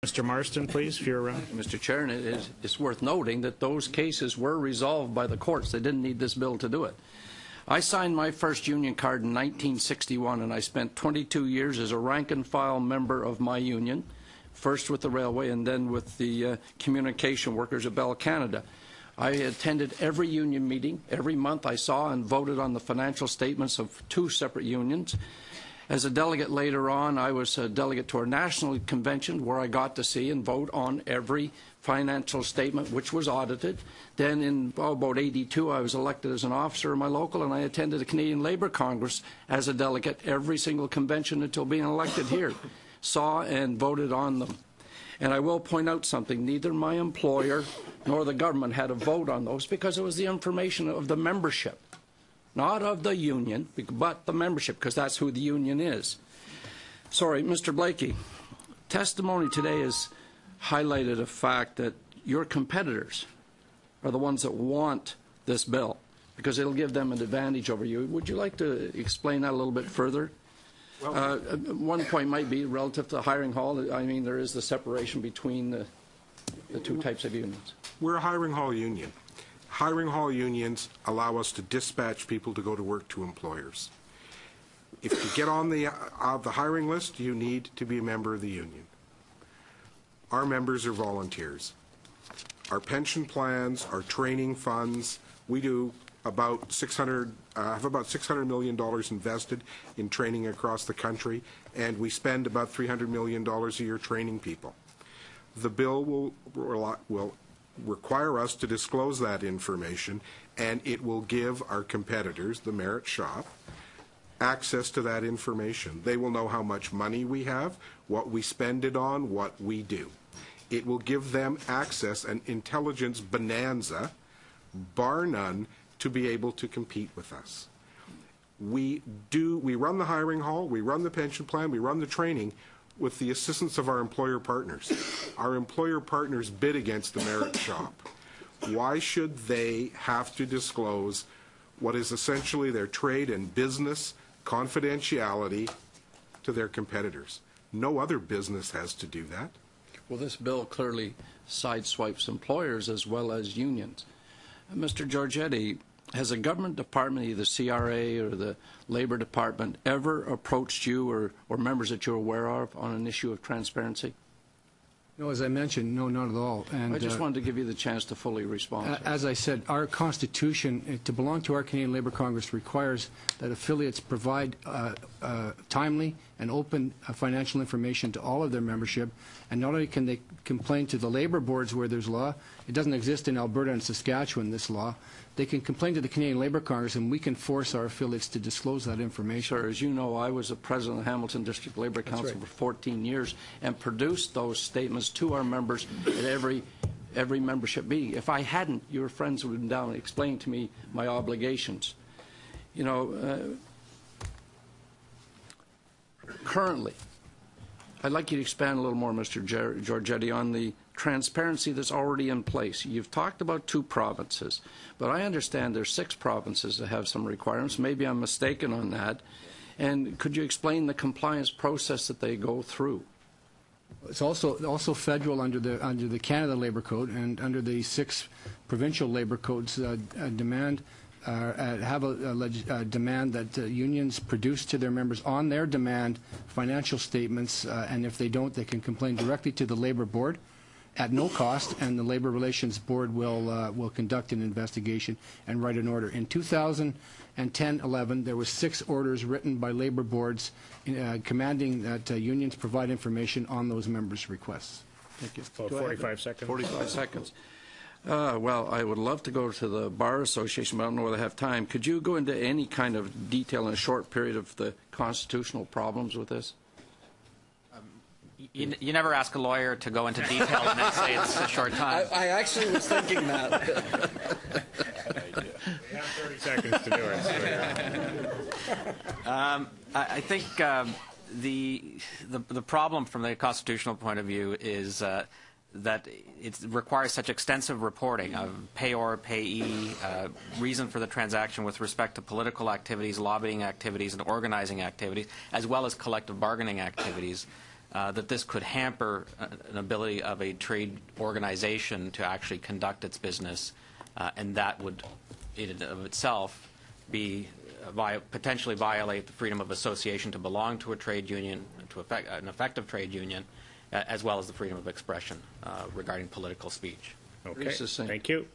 Mr. Marston, please, if you're around. Mr. Chair, and it's worth noting that those cases were resolved by the courts. They didn't need this bill to do it. I signed my first union card in 1961, and I spent 22 years as a rank-and-file member of my union, first with the railway and then with the communication workers of Bell Canada. I attended every union meeting. Every month I saw and voted on the financial statements of 2 separate unions. As a delegate later on, I was a delegate to our national convention where I got to see and vote on every financial statement which was audited. Then in about 82, I was elected as an officer in my local, and I attended the Canadian Labour Congress as a delegate every single convention until being elected here. Saw and voted on them. And I will point out something. Neither my employer nor the government had a vote on those because it was the information of the membership. Not of the union, but the membership, because that's who the union is. Sorry, Mr. Blakey, testimony today has highlighted a fact that your competitors are the ones that want this bill because it'll give them an advantage over you. Would you like to explain that a little bit further? Well, one point might be relative to the hiring hall. I mean, there is the separation between the 2 types of unions. We're a hiring hall union. Hiring hall unions allow us to dispatch people to go to work to employers. If you get on the hiring list, you need to be a member of the union. Our members are volunteers. Our pension plans, our training funds, we do about have about $600 million invested in training across the country, and we spend about $300 million a year training people. The bill will require us to disclose that information, and it will give our competitors, the merit shop, access to that information. They will know how much money we have, what we spend it on, what we do. It will give them access, an intelligence bonanza, bar none, to be able to compete with us. We run the hiring hall, we run the pension plan, we run the training with the assistance of our employer partners. Our employer partners bid against the merit shop. Why should they have to disclose what is essentially their trade and business confidentiality to their competitors? No other business has to do that. Well, this bill clearly sideswipes employers as well as unions. Mr. Giorgetti, has a government department, either CRA or the Labor Department, ever approached you or members that you're aware of on an issue of transparency? No, as I mentioned, no, not at all. And I just wanted to give you the chance to fully respond. As I said, our Constitution, to belong to our Canadian Labour Congress, requires that affiliates provide timely and open financial information to all of their membership. And not only can they complain to the labour boards where there's law, it doesn't exist in Alberta and Saskatchewan, this law. They can complain to the Canadian Labour Congress, and we can force our affiliates to disclose that information. Sir, as you know, I was the president of the Hamilton District Labour Council for 14 years and produced those statements to our members at every membership meeting. If I hadn't, your friends would have been down and explained to me my obligations. You know, currently, I'd like you to expand a little more, Mr. Giorgetti, on the transparency that's already in place. You've talked about 2 provinces, but I understand there's 6 provinces that have some requirements. Maybe I'm mistaken on that. And could you explain the compliance process that they go through? It's also federal under the Canada Labour Code, and under the 6 provincial labour codes demand demand that unions produce to their members on their demand financial statements, and if they don't, they can complain directly to the Labour Board at no cost, and the Labour Relations Board will conduct an investigation and write an order. In 2010-11, there were 6 orders written by Labour boards commanding that unions provide information on those members' requests. Thank you. About 45 seconds. 45 seconds. Well, I would love to go to the Bar Association, but I don't know whether I have time. Could you go into any kind of detail in a short period of the constitutional problems with this? You never ask a lawyer to go into detail and then say it's a short time. I actually was thinking that. We have 30 seconds to do it. I think the problem from the constitutional point of view is that it requires such extensive reporting of payor, payee, reason for the transaction with respect to political activities, lobbying activities, and organizing activities, as well as collective bargaining activities, that this could hamper an ability of a trade organization to actually conduct its business, and that would, in and of itself, be potentially violate the freedom of association to belong to a trade union, to an effective trade union, as well as the freedom of expression regarding political speech. Okay, succinct. thank you.